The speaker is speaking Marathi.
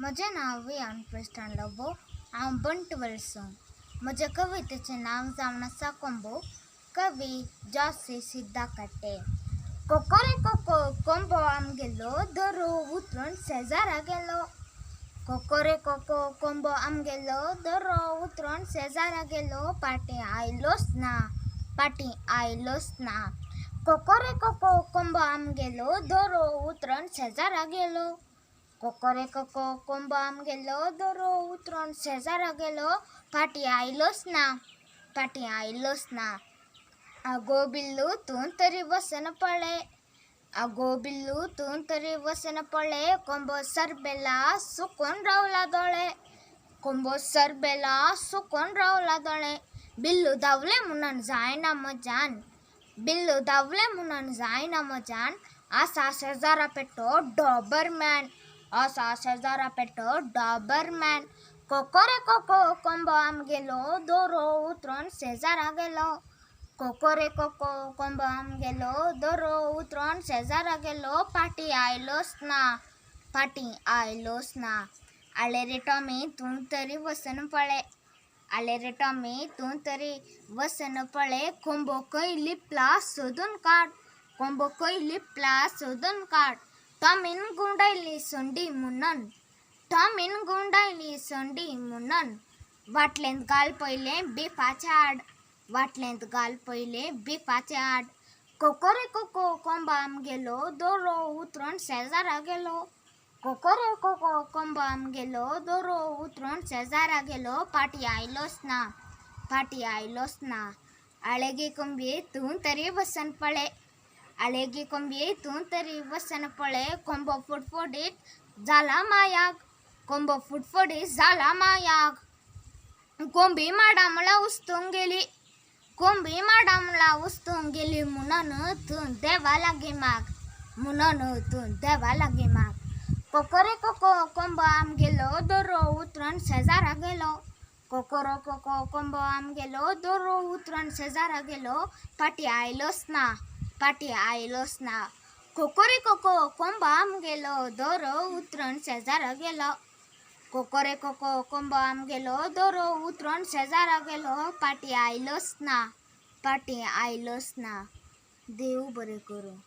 म्हजें नाव वियान प्रिस्टान लोबो। हांव बंट वर्सूं। म्हजे कवितेचें नाव जावन आसा कोंबो। कवी जोसे सिद्धा काटे। कोकोरेको कोंबो आमगेलो दोरो उतरून शेजारा गेलो। कोकोरेको कोंबो आमगेलो दोरो उतरून शेजारा गेलो। पाटी आयलोच ना। कोकोरेको कोंबो आमगेलो दोरो उतरून शेजारा गेलो। कोकोरेको कोंबो आमगेलो दोरो उतरून शेजारा गेलो। पाटी आयलोच ना। आगो बिल्लू तूं तरी वसन पळे। आगो बिल्लू तूं तरी वसन पळे। कोंबो सरबेला सुकून रावला दोळे। कोंबो सरबेला सुकून रावला दोळे। बिल्लू धावले म्हणून जायना मजान। बिल्लू धावले म्हणून जायना मजान। आसा शेजारा पेटो डॉबरमॅन। आसा शेजारा पेटो डॉबरमॅन। कोकोरेको कोंबो आमगेलो दोरो उतरून शेजारा गेलो। कोकोरेको कोंबो आमगेलो दोरो उतरून शेजारा गेलो। पाटी आयलोच ना। आले रे टॉमी तूं तरी वसन पळे। आले रे टॉमी तूं तरी वसन पळे। कोंबो खंय लिपला सोदून काड। कोंबो खंय लिपला सोदून काड। टॉमीन गुंडायली सोंडी म्हणून। टॉमीन गुंडायली सोंडी म्हणून। वाटलेंत घाल पयले बिफाचे आड। वाटलेंत घाल पयले बिफाचे आड। कोकोरेको कोंबो आमगेलो दोरो उतरून शेजारा गेलो। कोकोरेको कोंबो आमगेलो दोरो उतरून शेजारा गेलो। पाटी आयलोच ना। आळेगी कोंबये तूं तरी वसन पळे। आळेगी कोंबये तूं तरी वसन पळे। कोंबो फुटफुटीत जाला मायाक। कोंबो फुटफुटीत जाला मायाक। कोंबी माडामला उस्तूंक गेली। कोंबी माडामला उस्तूंक गेली म्हणून तूं देवा लागी माग। म्हणून तूं देवा लागी माग। कोकोरेको कोंबो आमगेलो दोरो उतरून शेजारा गेलो। कोकोरेको कोंबो आमगेलो दोरो उतरून शेजारा गेलो। पाटी आयलोच ना। कोकोरेको कोंबो आमगेलो दोरो उतरून शेजारा गेलो। कोकोरेको कोंबो आमगेलो दोरो उतरून शेजारा गेलो। पाटी आयलोच ना। देव बरें करूं।